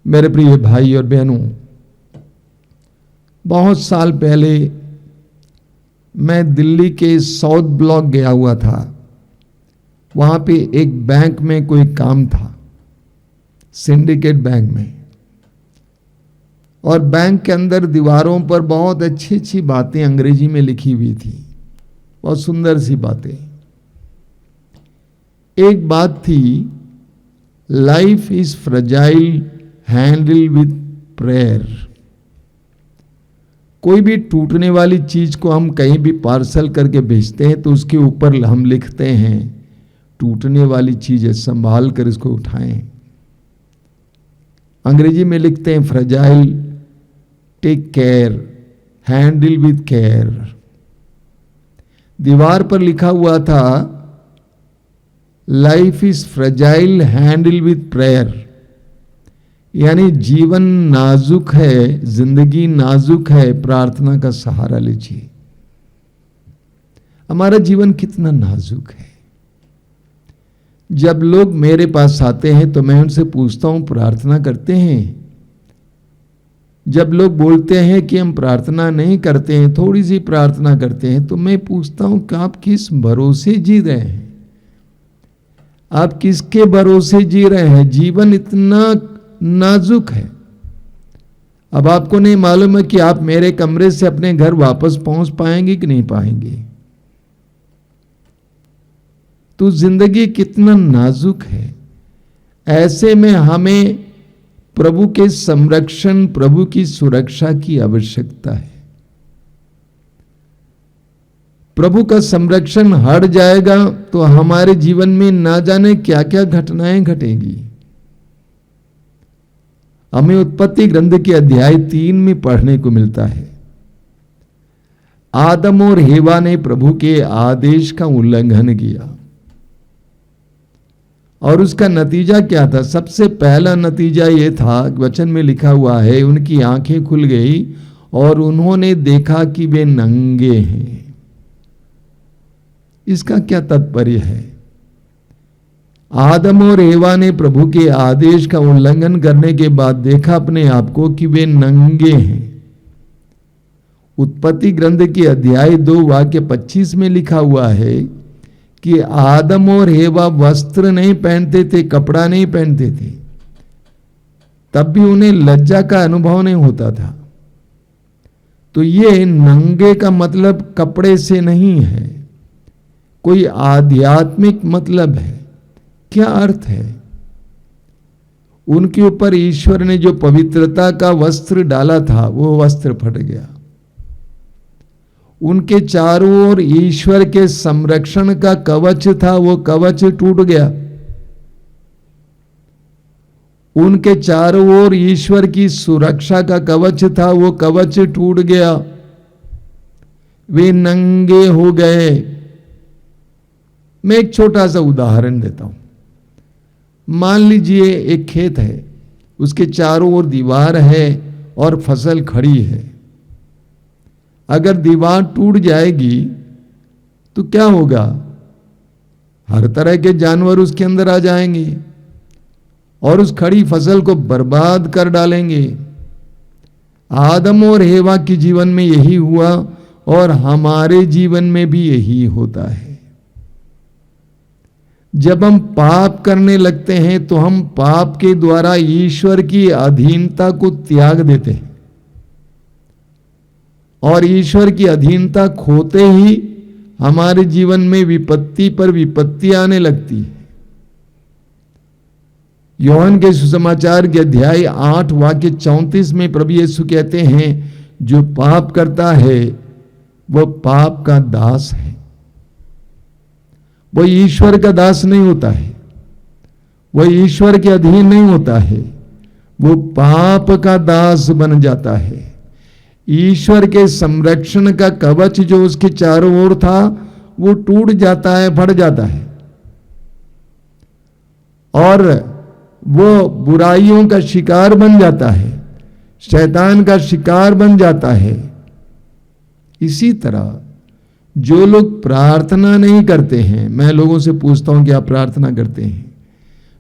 मेरे प्रिय भाई और बहनों, बहुत साल पहले मैं दिल्ली के साउथ ब्लॉक गया हुआ था। वहां पे एक बैंक में कोई काम था, सिंडिकेट बैंक में, और बैंक के अंदर दीवारों पर बहुत अच्छी अच्छी बातें अंग्रेजी में लिखी हुई थी, बहुत सुंदर सी बातें। एक बात थी, life is fragile, handle with prayer. कोई भी टूटने वाली चीज को हम कहीं भी पार्सल करके भेजते हैं तो उसके ऊपर हम लिखते हैं, टूटने वाली चीज है, संभाल कर इसको उठाएं। अंग्रेजी में लिखते हैं fragile, take care, handle with care. दीवार पर लिखा हुआ था, life is fragile, handle with prayer. यानी जीवन नाजुक है, जिंदगी नाजुक है, प्रार्थना का सहारा लीजिए। हमारा जीवन कितना नाजुक है। जब लोग मेरे पास आते हैं तो मैं उनसे पूछता हूं, प्रार्थना करते हैं? जब लोग बोलते हैं कि हम प्रार्थना नहीं करते हैं, थोड़ी सी प्रार्थना करते हैं, तो मैं पूछता हूं कि आप किस भरोसे जी रहे हैं? आप किसके भरोसे जी रहे हैं? जीवन इतना नाजुक है। अब आपको नहीं मालूम है कि आप मेरे कमरे से अपने घर वापस पहुंच पाएंगे कि नहीं पाएंगे। तो जिंदगी कितना नाजुक है। ऐसे में हमें प्रभु के संरक्षण, प्रभु की सुरक्षा की आवश्यकता है। प्रभु का संरक्षण हट जाएगा तो हमारे जीवन में ना जाने क्या क्या घटनाएं घटेगी। हमें उत्पत्ति ग्रंथ के अध्याय 3 में पढ़ने को मिलता है, आदम और हेवा ने प्रभु के आदेश का उल्लंघन किया और उसका नतीजा क्या था? सबसे पहला नतीजा यह था, वचन में लिखा हुआ है, उनकी आंखें खुल गई और उन्होंने देखा कि वे नंगे हैं। इसका क्या तात्पर्य है? आदम और एवा ने प्रभु के आदेश का उल्लंघन करने के बाद देखा अपने आप को कि वे नंगे हैं। उत्पत्ति ग्रंथ के अध्याय 2 वाक्य 25 में लिखा हुआ है कि आदम और एवा वस्त्र नहीं पहनते थे, कपड़ा नहीं पहनते थे, तब भी उन्हें लज्जा का अनुभव नहीं होता था। तो ये नंगे का मतलब कपड़े से नहीं है, कोई आध्यात्मिक मतलब है। क्या अर्थ है? उनके ऊपर ईश्वर ने जो पवित्रता का वस्त्र डाला था वो वस्त्र फट गया। उनके चारों ओर ईश्वर के संरक्षण का कवच था, वो कवच टूट गया। उनके चारों ओर ईश्वर की सुरक्षा का कवच था, वो कवच टूट गया। वे नंगे हो गए। मैं एक छोटा सा उदाहरण देता हूं। मान लीजिए एक खेत है, उसके चारों ओर दीवार है और फसल खड़ी है। अगर दीवार टूट जाएगी तो क्या होगा? हर तरह के जानवर उसके अंदर आ जाएंगे और उस खड़ी फसल को बर्बाद कर डालेंगे। आदम और हेवा के जीवन में यही हुआ और हमारे जीवन में भी यही होता है। जब हम पाप करने लगते हैं तो हम पाप के द्वारा ईश्वर की अधीनता को त्याग देते हैं और ईश्वर की अधीनता खोते ही हमारे जीवन में विपत्ति पर विपत्ति आने लगती है। यूहन्ना के सुसमाचार के अध्याय 8 वाक्य 34 में प्रभु यीशु कहते हैं, जो पाप करता है वह पाप का दास है। वह ईश्वर का दास नहीं होता है, वह ईश्वर के अधीन नहीं होता है, वो पाप का दास बन जाता है। ईश्वर के संरक्षण का कवच जो उसके चारों ओर था वो टूट जाता है, फट जाता है और वो बुराइयों का शिकार बन जाता है, शैतान का शिकार बन जाता है। इसी तरह जो लोग प्रार्थना नहीं करते हैं, मैं लोगों से पूछता हूं कि आप प्रार्थना करते हैं?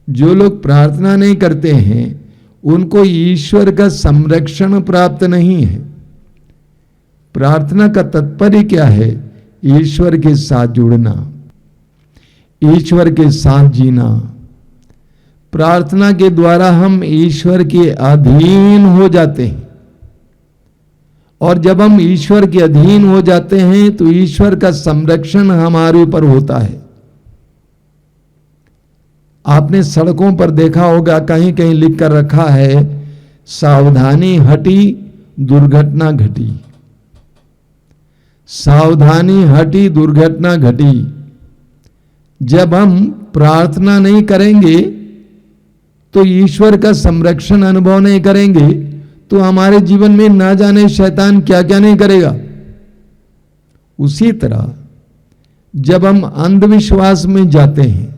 जो लोग प्रार्थना नहीं करते हैं उनको ईश्वर का संरक्षण प्राप्त नहीं है। प्रार्थना का तात्पर्य क्या है? ईश्वर के साथ जुड़ना, ईश्वर के साथ जीना। प्रार्थना के द्वारा हम ईश्वर के अधीन हो जाते हैं, और जब हम ईश्वर के अधीन हो जाते हैं तो ईश्वर का संरक्षण हमारे ऊपर होता है। आपने सड़कों पर देखा होगा, कहीं कहीं लिख कर रखा है, सावधानी हटी दुर्घटना घटी। सावधानी हटी दुर्घटना घटी। जब हम प्रार्थना नहीं करेंगे तो ईश्वर का संरक्षण अनुभव नहीं करेंगे तो हमारे जीवन में ना जाने शैतान क्या क्या नहीं करेगा। उसी तरह जब हम अंधविश्वास में जाते हैं,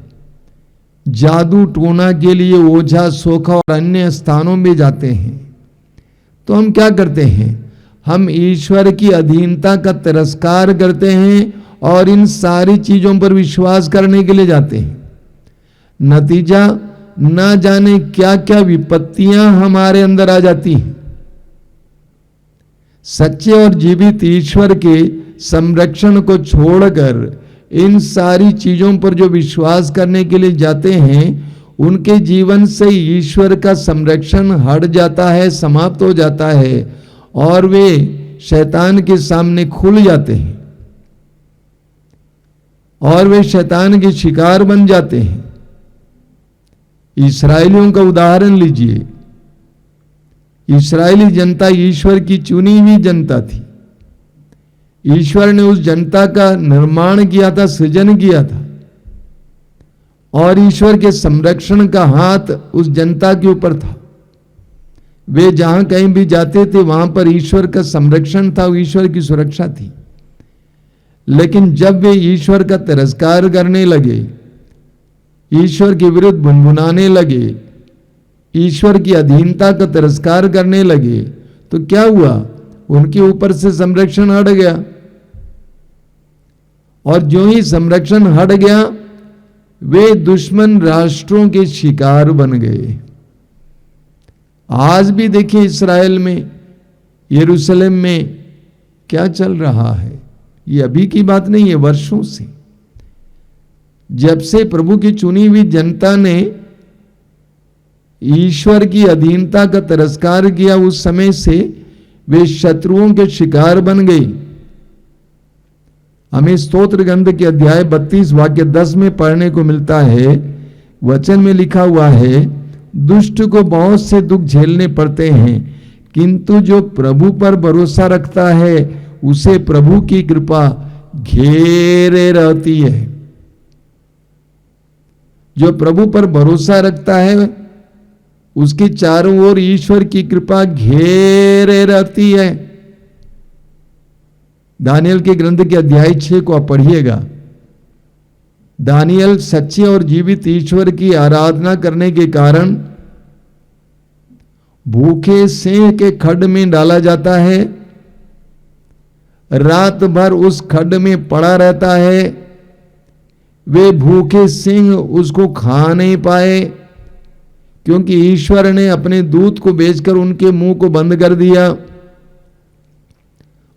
जादू टोना के लिए ओझा सोखा और अन्य स्थानों में जाते हैं, तो हम क्या करते हैं? हम ईश्वर की अधीनता का तिरस्कार करते हैं और इन सारी चीजों पर विश्वास करने के लिए जाते हैं। नतीजा ना जाने क्या क्या विपत्तियां हमारे अंदर आ जाती हैं। सच्चे और जीवित ईश्वर के संरक्षण को छोड़कर इन सारी चीजों पर जो विश्वास करने के लिए जाते हैं, उनके जीवन से ईश्वर का संरक्षण हट जाता है, समाप्त हो जाता है, और वे शैतान के सामने खुल जाते हैं और वे शैतान के शिकार बन जाते हैं। इस्राएलियों का उदाहरण लीजिए। इस्राएली जनता ईश्वर की चुनी हुई जनता थी। ईश्वर ने उस जनता का निर्माण किया था, सृजन किया था, और ईश्वर के संरक्षण का हाथ उस जनता के ऊपर था। वे जहां कहीं भी जाते थे वहां पर ईश्वर का संरक्षण था, ईश्वर की सुरक्षा थी। लेकिन जब वे ईश्वर का तिरस्कार करने लगे, ईश्वर के विरुद्ध गुनगुनाने लगे, ईश्वर की अधीनता का तिरस्कार करने लगे, तो क्या हुआ? उनके ऊपर से संरक्षण हट गया, और जो ही संरक्षण हट गया वे दुश्मन राष्ट्रों के शिकार बन गए। आज भी देखिए इस्राएल में, यरूशलेम में क्या चल रहा है। ये अभी की बात नहीं है, वर्षों से। जब से प्रभु की चुनी हुई जनता ने ईश्वर की अधीनता का तिरस्कार किया, उस समय से वे शत्रुओं के शिकार बन गई। हमें स्तोत्र ग्रंथ के अध्याय 32 वाक्य 10 में पढ़ने को मिलता है। वचन में लिखा हुआ है, दुष्ट को बहुत से दुख झेलने पड़ते हैं, किंतु जो प्रभु पर भरोसा रखता है उसे प्रभु की कृपा घेरे रहती है। जो प्रभु पर भरोसा रखता है उसके चारों ओर ईश्वर की कृपा घेरे रहती है। दानियल के ग्रंथ के अध्याय 6 को आप पढ़िएगा। दानियल सच्चे और जीवित ईश्वर की आराधना करने के कारण भूखे सिंह के खड्ड में डाला जाता है, रात भर उस खड्ड में पड़ा रहता है। वे भूखे सिंह उसको खा नहीं पाए, क्योंकि ईश्वर ने अपने दूत को भेजकर उनके मुंह को बंद कर दिया।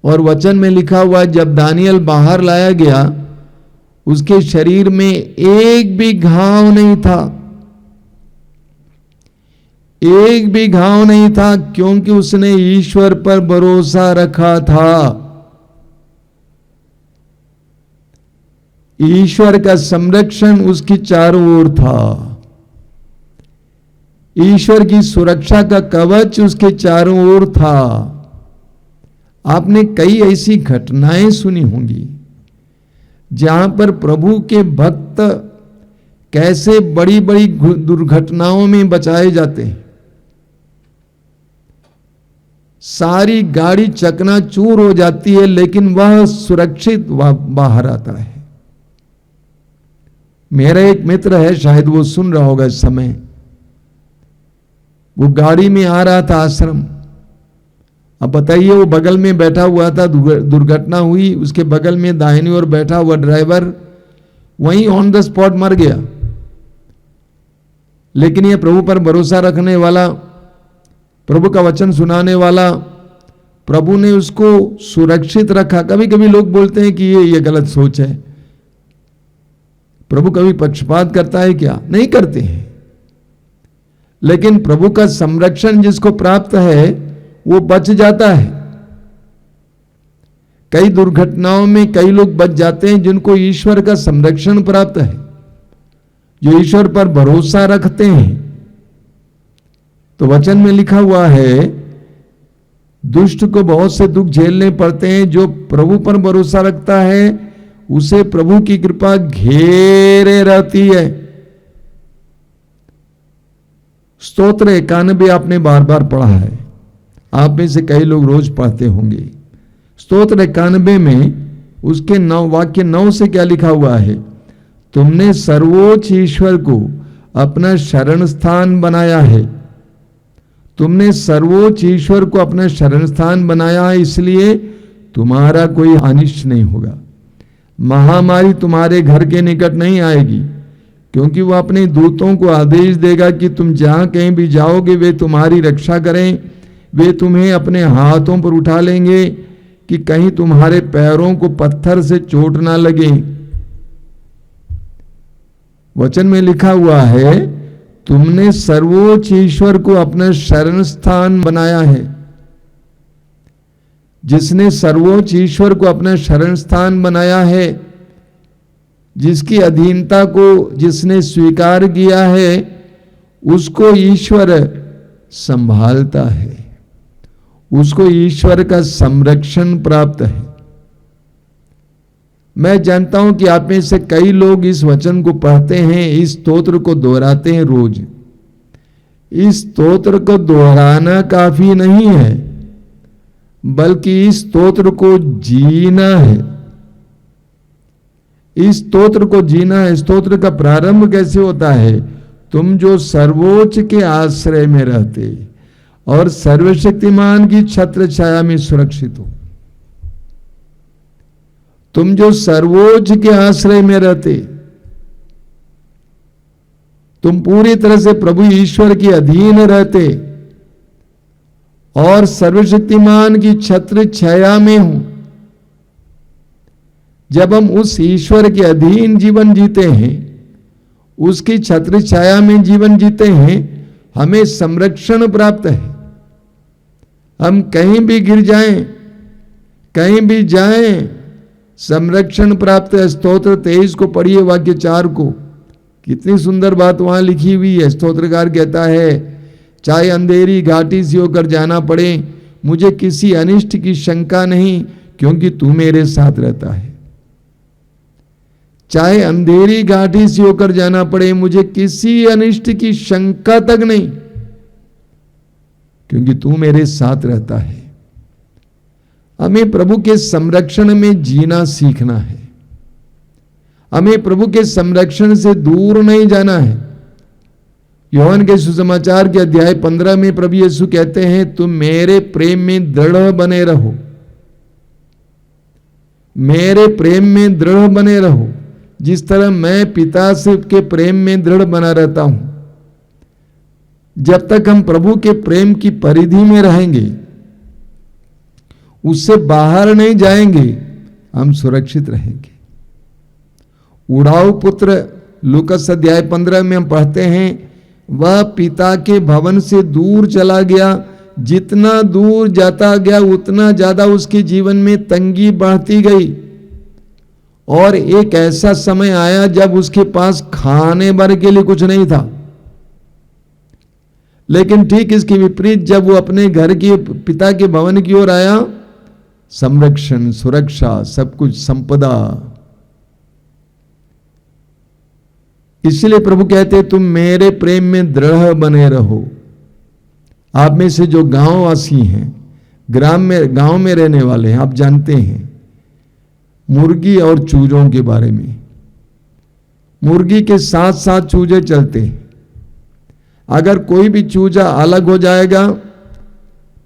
और वचन में लिखा हुआ, जब दानियल बाहर लाया गया उसके शरीर में एक भी घाव नहीं था, एक भी घाव नहीं था, क्योंकि उसने ईश्वर पर भरोसा रखा था। ईश्वर का संरक्षण उसकी चारों ओर था। ईश्वर की सुरक्षा का कवच उसके चारों ओर था। आपने कई ऐसी घटनाएं सुनी होंगी जहां पर प्रभु के भक्त कैसे बड़ी बड़ी दुर्घटनाओं में बचाए जाते हैं। सारी गाड़ी चकनाचूर हो जाती है, लेकिन वह सुरक्षित बाहर आता है। मेरा एक मित्र है, शायद वो सुन रहा होगा इस समय। वो गाड़ी में आ रहा था आश्रम। अब बताइए, वो बगल में बैठा हुआ था, दुर्घटना हुई, उसके बगल में दाहिनी ओर बैठा हुआ ड्राइवर वहीं ऑन द स्पॉट मर गया। लेकिन ये प्रभु पर भरोसा रखने वाला प्रभु का वचन सुनाने वाला, प्रभु ने उसको सुरक्षित रखा। कभी कभी लोग बोलते हैं कि ये गलत सोच है। प्रभु कभी पक्षपात करता है क्या? नहीं करते हैं। लेकिन प्रभु का संरक्षण जिसको प्राप्त है वो बच जाता है। कई दुर्घटनाओं में कई लोग बच जाते हैं जिनको ईश्वर का संरक्षण प्राप्त है, जो ईश्वर पर भरोसा रखते हैं। तो वचन में लिखा हुआ है, दुष्ट को बहुत से दुख झेलने पड़ते हैं, जो प्रभु पर भरोसा रखता है उसे प्रभु की कृपा घेरे रहती है। स्तोत्र 91 आपने बार बार पढ़ा है, आप में से कई लोग रोज पढ़ते होंगे। स्तोत्र 91 में उसके 9 वाक्य 9 से क्या लिखा हुआ है? तुमने सर्वोच्च ईश्वर को अपना शरण स्थान बनाया है। तुमने सर्वोच्च ईश्वर को अपना शरण स्थान बनाया है, इसलिए तुम्हारा कोई अनिष्ट नहीं होगा। महामारी तुम्हारे घर के निकट नहीं आएगी, क्योंकि वह अपने दूतों को आदेश देगा कि तुम जहां कहीं भी जाओगे वे तुम्हारी रक्षा करें। वे तुम्हें अपने हाथों पर उठा लेंगे कि कहीं तुम्हारे पैरों को पत्थर से चोट ना लगे। वचन में लिखा हुआ है, तुमने सर्वोच्च ईश्वर को अपना शरण स्थान बनाया है। जिसने सर्वोच्च ईश्वर को अपना शरण स्थान बनाया है, जिसकी अधीनता को जिसने स्वीकार किया है, उसको ईश्वर संभालता है, उसको ईश्वर का संरक्षण प्राप्त है। मैं जानता हूं कि आप में से कई लोग इस वचन को पढ़ते हैं, इस स्तोत्र को दोहराते हैं रोज। इस स्तोत्र को दोहराना काफी नहीं है, बल्कि इस स्तोत्र को जीना है। इस स्तोत्र को जीना है। स्तोत्र का प्रारंभ कैसे होता है? तुम जो सर्वोच्च के आश्रय में रहते और सर्वशक्तिमान की छत्र छाया में सुरक्षित हो। तुम जो सर्वोच्च के आश्रय में रहते, तुम पूरी तरह से प्रभु ईश्वर के अधीन रहते और सर्वशक्तिमान की छत्र छाया में हो। जब हम उस ईश्वर के अधीन जीवन जीते हैं, उसकी छत्र छाया में जीवन जीते हैं, हमें संरक्षण प्राप्त है। हम कहीं भी गिर जाएं, कहीं भी जाएं, संरक्षण प्राप्त है। स्तोत्र 23 को पढ़िए, वाक्य 4 को। कितनी सुंदर बात वहां लिखी हुई है। स्तोत्रकार कहता है, चाहे अंधेरी घाटी से होकर जाना पड़े, मुझे किसी अनिष्ट की शंका नहीं, क्योंकि तू मेरे साथ रहता है। चाहे अंधेरी घाटी से होकर जाना पड़े, मुझे किसी अनिष्ट की शंका तक नहीं, क्योंकि तू मेरे साथ रहता है। हमें प्रभु के संरक्षण में जीना सीखना है। हमें प्रभु के संरक्षण से दूर नहीं जाना है। यूहन्ना के सुसमाचार के अध्याय 15 में प्रभु यीशु कहते हैं, तुम मेरे प्रेम में दृढ़ बने रहो, मेरे प्रेम में दृढ़ बने रहो, जिस तरह मैं पिता से के प्रेम में दृढ़ बना रहता हूं। जब तक हम प्रभु के प्रेम की परिधि में रहेंगे, उससे बाहर नहीं जाएंगे, हम सुरक्षित रहेंगे। उड़ाऊ पुत्र लूकस अध्याय 15 में हम पढ़ते हैं, वह पिता के भवन से दूर चला गया। जितना दूर जाता गया उतना ज्यादा उसके जीवन में तंगी बढ़ती गई, और एक ऐसा समय आया जब उसके पास खाने भर के लिए कुछ नहीं था। लेकिन ठीक इसके विपरीत जब वो अपने घर के पिता के भवन की ओर आया, संरक्षण, सुरक्षा, सब कुछ, संपदा। इसलिए प्रभु कहते, तुम मेरे प्रेम में दृढ़ बने रहो। आप में से जो गांववासी हैं, गांव में रहने वाले हैं, आप जानते हैं मुर्गी और चूजों के बारे में। मुर्गी के साथ साथ चूजे चलते हैं। अगर कोई भी चूजा अलग हो जाएगा,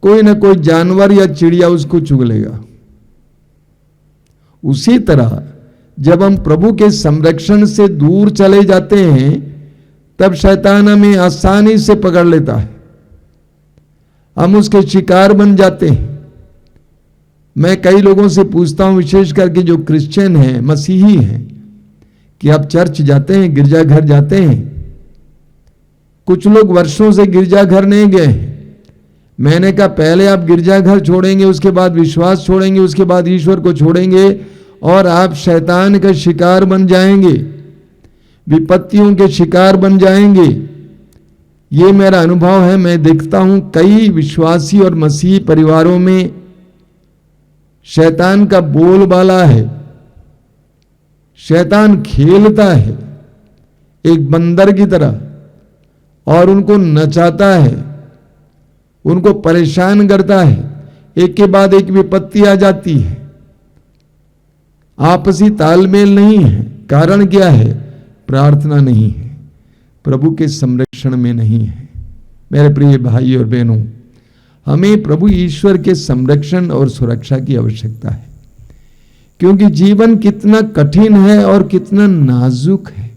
कोई ना कोई जानवर या चिड़िया उसको चुग लेगा। उसी तरह जब हम प्रभु के संरक्षण से दूर चले जाते हैं, तब शैतान हमें आसानी से पकड़ लेता है। हम उसके शिकार बन जाते हैं। मैं कई लोगों से पूछता हूं, विशेष करके जो क्रिश्चियन हैं, मसीही हैं, कि आप चर्च जाते हैं, गिरजाघर जाते हैं? कुछ लोग वर्षों से गिरजाघर नहीं गए हैं। मैंने कहा पहले आप गिरजाघर छोड़ेंगे, उसके बाद विश्वास छोड़ेंगे, उसके बाद ईश्वर को छोड़ेंगे और आप शैतान का शिकार बन जाएंगे, विपत्तियों के शिकार बन जाएंगे। ये मेरा अनुभव है। मैं देखता हूं कई विश्वासी और मसीही परिवारों में शैतान का बोलबाला है। शैतान खेलता है एक बंदर की तरह और उनको नचाता है, उनको परेशान करता है। एक के बाद एक विपत्ति आ जाती है, आपसी तालमेल नहीं है। कारण क्या है? प्रार्थना नहीं है, प्रभु के संरक्षण में नहीं है। मेरे प्रिय भाई और बहनों, हमें प्रभु ईश्वर के संरक्षण और सुरक्षा की आवश्यकता है, क्योंकि जीवन कितना कठिन है और कितना नाजुक है।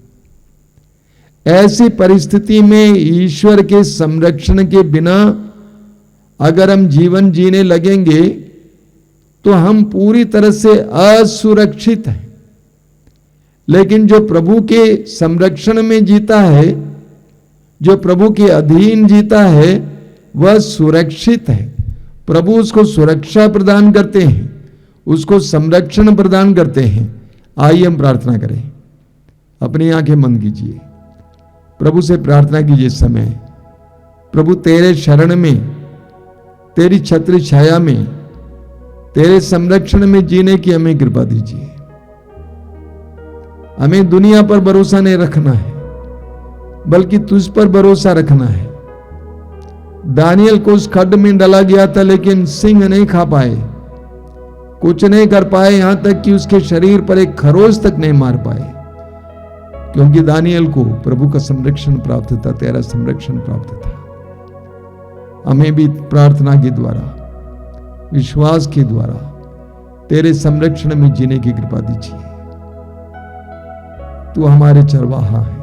ऐसी परिस्थिति में ईश्वर के संरक्षण के बिना अगर हम जीवन जीने लगेंगे तो हम पूरी तरह से असुरक्षित हैं। लेकिन जो प्रभु के संरक्षण में जीता है, जो प्रभु के अधीन जीता है, वह सुरक्षित है। प्रभु उसको सुरक्षा प्रदान करते हैं, उसको संरक्षण प्रदान करते हैं। आइए हम प्रार्थना करें। अपनी आंखें बंद कीजिए, प्रभु से प्रार्थना कीजिए। इस समय प्रभु तेरे शरण में, तेरी छत्र छाया में, तेरे संरक्षण में जीने की हमें कृपा दीजिए। हमें दुनिया पर भरोसा नहीं रखना है, बल्कि तुझ पर भरोसा रखना है। दानियल को उस खड्ड में डाला गया था, लेकिन सिंह नहीं खा पाए, कुछ नहीं कर पाए, यहां तक कि उसके शरीर पर एक खरोच तक नहीं मार पाए, क्योंकि दानियल को प्रभु का संरक्षण प्राप्त था, तेरा संरक्षण प्राप्त था। हमें भी प्रार्थना के द्वारा, विश्वास के द्वारा तेरे संरक्षण में जीने की कृपा दीजिए। तू हमारे चरवाहा है,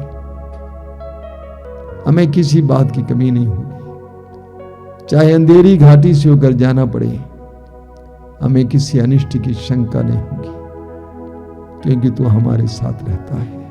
हमें किसी बात की कमी नहीं होगी। चाहे अंधेरी घाटी से होकर जाना पड़े, हमें किसी अनिष्ट की शंका नहीं होगी, क्योंकि तू हमारे साथ रहता है।